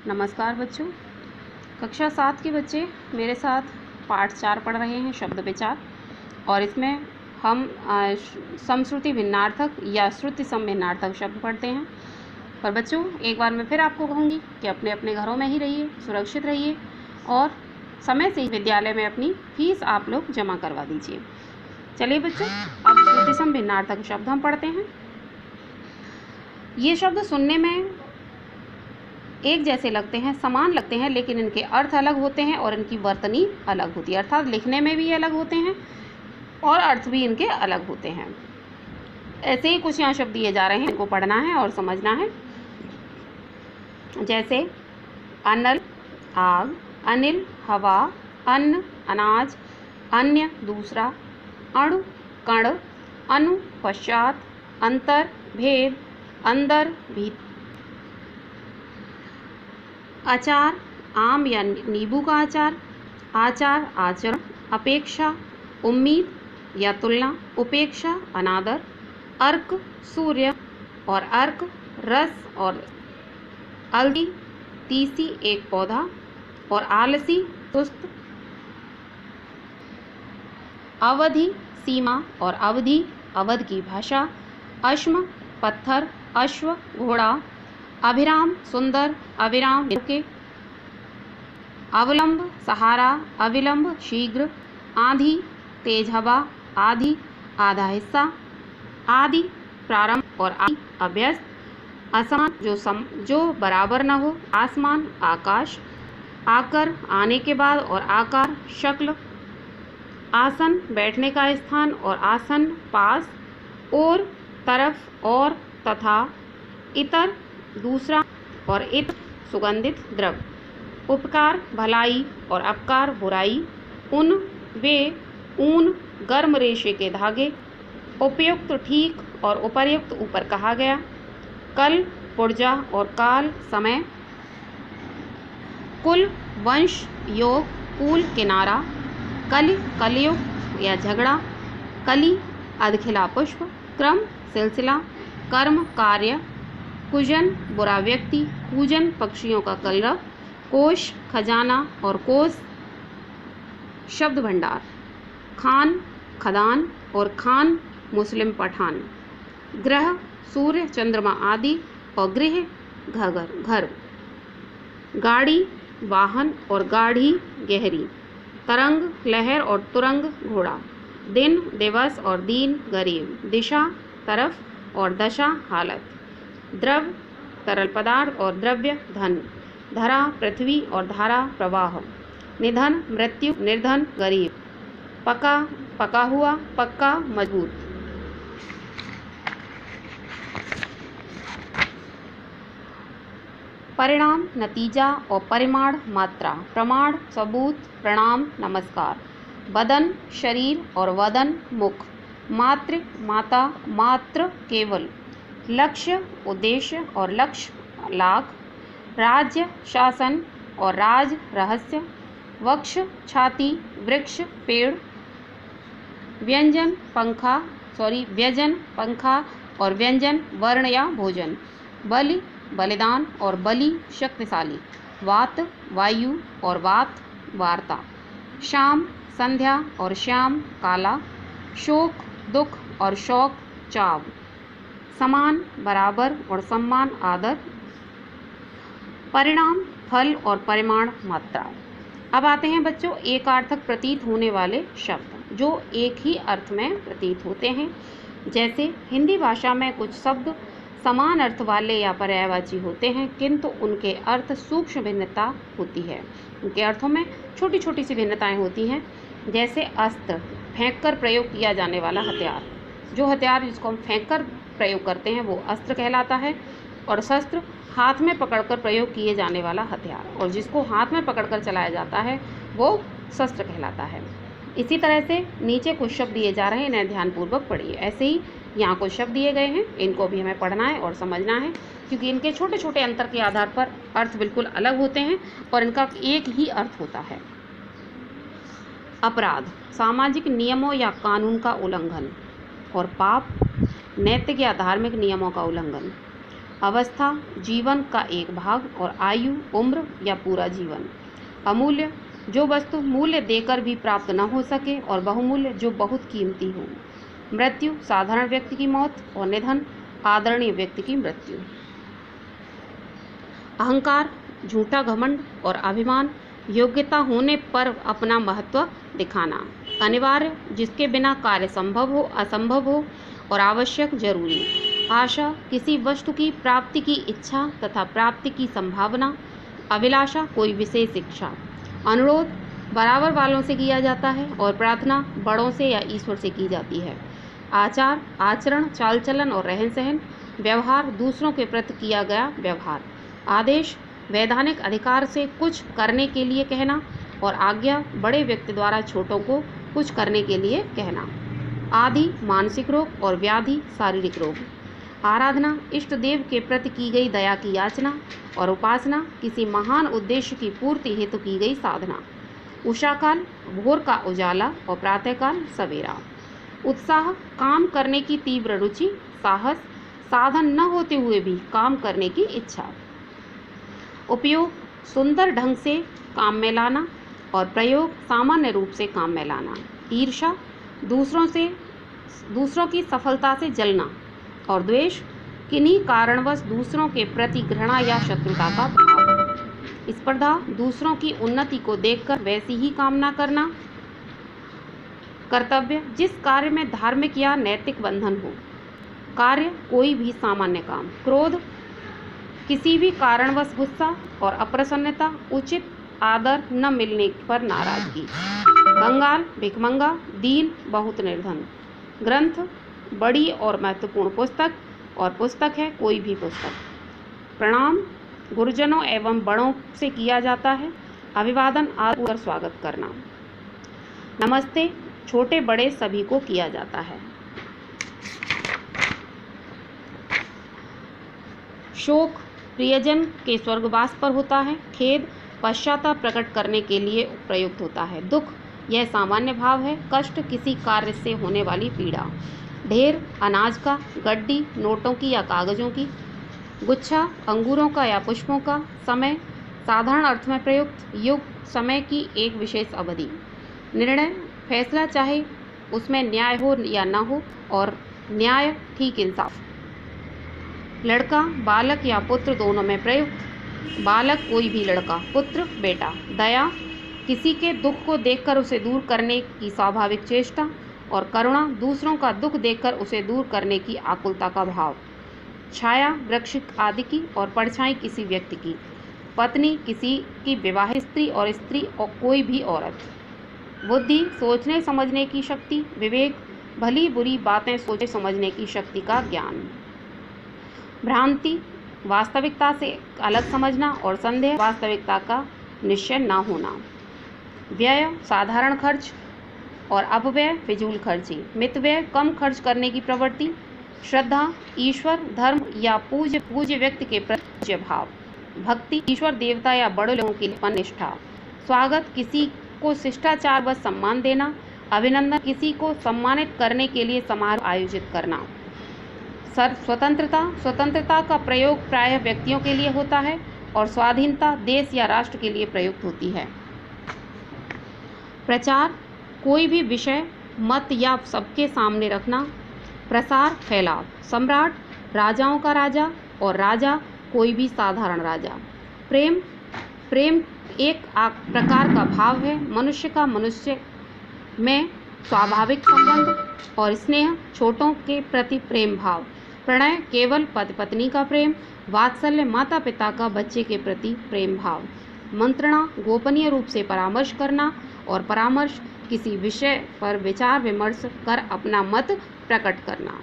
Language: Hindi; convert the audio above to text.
नमस्कार बच्चों। कक्षा 7 के बच्चे मेरे साथ पाठ 4 पढ़ रहे हैं, शब्द विचार। और इसमें हम समश्रुति भिन्नार्थक या श्रुति सम भिन्नार्थक शब्द पढ़ते हैं। पर बच्चों, एक बार मैं फिर आपको कहूँगी कि अपने अपने घरों में ही रहिए, सुरक्षित रहिए और समय से ही विद्यालय में अपनी फीस आप लोग जमा करवा दीजिए। चलिए बच्चों, अब श्रुति सम भिन्नार्थक शब्द हम पढ़ते हैं। ये शब्द सुनने में एक जैसे लगते हैं, समान लगते हैं, लेकिन इनके अर्थ अलग होते हैं और इनकी वर्तनी अलग होती है। अर्थात लिखने में भी अलग होते हैं और अर्थ भी इनके अलग होते हैं। ऐसे ही कुछ यहाँ शब्द दिए जा रहे हैं, इनको पढ़ना है और समझना है। जैसे अनल आग, अनिल हवा, अन्न अनाज, अन्य दूसरा, अणु कण, अनु पश्चात, अंतर भेद, अंदर भीतर, अचार आम या नींबू का अचार, आचार आचरण, अपेक्षा उम्मीद या तुलना, उपेक्षा अनादर, अर्क सूर्य और अर्क रस और अलसी तीसी एक पौधा और आलसी सुस्त, अवधि सीमा और अवधि अवध की भाषा, अश्म पत्थर, अश्व घोड़ा, अभिराम सुंदर, अविराम के, अवलंब सहारा, अविलंब शीघ्र, आंधी तेज हवा, आधी आधा हिस्सा, आदि प्रारंभ और आदि अभ्यस्त, असमान जो बराबर न हो, आसमान आकाश, आकर आने के बाद और आकार शक्ल, आसन बैठने का स्थान और आसन पास, और तरफ और तथा, इतर दूसरा और इत सुगंधित द्रव, उपकार भलाई और अपकार बुराई, उन वे ऊन गर्म रेशे के धागे, उपयुक्त ठीक और उपर्युक्त ऊपर कहा गया, कल पुर्जा और काल समय, कुल वंश योग कूल किनारा, कलि कलयुग या झगड़ा, कली अधखिला पुष्प, क्रम सिलसिला, कर्म कार्य, कुजन बुरा व्यक्ति, कूजन पक्षियों का कलरव, कोश खजाना और कोस शब्द भंडार, खान खदान और खान मुस्लिम पठान, ग्रह सूर्य चंद्रमा आदि और गृह घर, गाड़ी वाहन और गाढ़ी गहरी, तरंग लहर और तुरंग घोड़ा, दिन दिवस और दीन गरीब, दिशा तरफ और दशा हालत, द्रव तरल पदार्थ और द्रव्य धन, धरा पृथ्वी और धारा प्रवाह, निधन मृत्यु, निर्धन गरीब, पका पका हुआ, पक्का मजबूत। परिणाम नतीजा और परिमाण मात्रा, प्रमाण सबूत, प्रणाम नमस्कार, बदन शरीर और वदन मुख, मातृ माता, मात्र केवल, लक्ष्य उद्देश्य और लक्ष्य लाख, राज्य शासन और राज रहस्य, वक्ष छाती, वृक्ष पेड़, व्यंजन पंखा और व्यंजन वर्ण या भोजन, बलि बलिदान और बलि शक्तिशाली, वात वायु और वात वार्ता, शाम संध्या और श्याम काला, शोक दुख और शौक चाव, समान बराबर और सम्मान आदर, परिणाम फल और परिमाण मात्रा। अब आते हैं बच्चों एकार्थक प्रतीत होने वाले शब्द जो एक ही अर्थ में प्रतीत होते हैं। जैसे हिंदी भाषा में कुछ शब्द समान अर्थ वाले या पर्यायवाची होते हैं, किंतु उनके अर्थ सूक्ष्म भिन्नता होती है। उनके अर्थों में छोटी छोटी सी भिन्नताएं होती हैं। जैसे अस्त्र, फेंक कर प्रयोग किया जाने वाला हथियार, जो हथियार जिसको हम फेंक कर प्रयोग करते हैं वो अस्त्र कहलाता है, और शस्त्र हाथ में पकड़कर प्रयोग किए जाने वाला हथियार, और जिसको हाथ में पकड़कर चलाया जाता है वो शस्त्र कहलाता है। इसी तरह से नीचे कुछ शब्द दिए जा रहे हैं, इन्हें ध्यानपूर्वक पढ़िए। ऐसे ही यहाँ कुछ शब्द दिए गए हैं, इनको भी हमें पढ़ना है और समझना है, क्योंकि इनके छोटे छोटे अंतर के आधार पर अर्थ बिल्कुल अलग होते हैं और इनका एक ही अर्थ होता है। अपराध सामाजिक नियमों या कानून का उल्लंघन, और पाप नैतिक या धार्मिक नियमों का उल्लंघन। अवस्था, जीवन का एक भाग, और आयु, उम्र या पूरा जीवन। अमूल्य, जो वस्तु मूल्य देकर भी प्राप्त न हो सके, और बहुमूल्य, जो बहुत कीमती हो। मृत्यु, साधारण व्यक्ति की मौत, और निधन, आदरणीय व्यक्ति की मृत्यु। अहंकार, झूठा घमंड और अभिमान, योग्यता होने पर अपना महत्व दिखाना। अनिवार्य, जिसके बिना कार्य संभव हो, असंभव हो, और आवश्यक, जरूरी। आशा, किसी वस्तु की प्राप्ति की इच्छा तथा प्राप्ति की संभावना। अभिलाषा, कोई विशेष इच्छा। अनुरोध, बराबर वालों से किया जाता है, और प्रार्थना बड़ों से या ईश्वर से की जाती है। आचार, आचरण, चाल चलन और रहन सहन। व्यवहार, दूसरों के प्रति किया गया व्यवहार। आदेश, वैधानिक अधिकार से कुछ करने के लिए कहना, और आज्ञा, बड़े व्यक्ति द्वारा छोटों को कुछ करने के लिए कहना। आदि, मानसिक रोग, और व्याधि, शारीरिक रोग। आराधना, इष्ट देव के प्रति की गई दया की याचना, और उपासना, किसी महान उद्देश्य की पूर्ति हेतु की गई साधना। उषाकाल, भोर का उजाला, और प्रातःकाल, सवेरा। उत्साह, काम करने की तीव्र रुचि, साहस, साधन न होते हुए भी काम करने की इच्छा। उपयोग, सुंदर ढंग से काम में लाना, और प्रयोग, सामान्य रूप से काम में लाना। ईर्ष्या, दूसरों की सफलता से जलना, और द्वेष, किन्हीं कारणवश दूसरों के प्रति घृणा या शत्रुता का भाव। स्पर्धा, दूसरों की उन्नति को देखकर वैसी ही कामना करना। कर्तव्य, जिस कार्य में धार्मिक या नैतिक बंधन हो। कार्य, कोई भी सामान्य काम। क्रोध, किसी भी कारणवश गुस्सा और अप्रसन्नता, उचित आदर न मिलने पर नाराजगी। कंगाल, भिखमंगा, दीन, बहुत निर्धन। ग्रंथ, बड़ी और महत्वपूर्ण पुस्तक, और पुस्तक है कोई भी पुस्तक। प्रणाम, गुरुजनों एवं बड़ों से किया जाता है। अभिवादन, आदर कर स्वागत करना। नमस्ते, छोटे बड़े सभी को किया जाता है। शोक, प्रियजन के स्वर्गवास पर होता है। खेद, पश्चाताप प्रकट करने के लिए प्रयुक्त होता है। दुख, यह सामान्य भाव है। कष्ट, किसी कार्य से होने वाली पीड़ा। ढेर, अनाज का। गड्डी, नोटों की या कागजों की। गुच्छा, अंगूरों का या पुष्पों का। समय, साधारण अर्थ में प्रयुक्त। युग, समय की एक विशेष अवधि। निर्णय, फैसला, चाहे उसमें न्याय हो या न हो, और न्याय, ठीक इंसाफ। लड़का, बालक या पुत्र दोनों में प्रयुक्त। बालक, कोई भी लड़का। पुत्र, बेटा। दया, किसी के दुख को देखकर उसे दूर करने की स्वाभाविक चेष्टा। और करुणा, दूसरों का दुख देखकर उसे दूर करने की आकुलता का भाव। छाया, वृक्ष आदि की, और परछाई, किसी व्यक्ति की। पत्नी, किसी की विवाहित स्त्री, और स्त्री और कोई भी औरत। बुद्धि, सोचने समझने की शक्ति। विवेक, भली बुरी बातें सोचने समझने की शक्ति का ज्ञान। भ्रांति, वास्तविकता से अलग समझना, और संदेह, वास्तविकता का निश्चय न होना। व्यय, साधारण खर्च, और अपव्यय, फिजूल खर्ची। मितव्यय, कम खर्च करने की प्रवृत्ति। श्रद्धा, ईश्वर, धर्म या पूज्य व्यक्ति के प्रति पूज्य भाव। भक्ति, ईश्वर, देवता या बड़े लोगों के लिए निष्ठा। स्वागत, किसी को शिष्टाचार व सम्मान देना। अभिनंदन, किसी को सम्मानित करने के लिए समारोह आयोजित करना। स्वतंत्रता का प्रयोग प्रायः व्यक्तियों के लिए होता है, और स्वाधीनता देश या राष्ट्र के लिए प्रयुक्त होती है। प्रचार, कोई भी विषय, मत या सबके सामने रखना। प्रसार, फैलाव। सम्राट, राजाओं का राजा, और राजा, कोई भी साधारण राजा। प्रेम एक प्रकार का भाव है, मनुष्य का मनुष्य में स्वाभाविक संबंध। और स्नेह, छोटों के प्रति प्रेम भाव। प्रणय, केवल पति पत्नी का प्रेम। वात्सल्य, माता पिता का बच्चे के प्रति प्रेम भाव। मंत्रणा, गोपनीय रूप से परामर्श करना। और परामर्श, किसी विषय पर विचार विमर्श कर अपना मत प्रकट करना।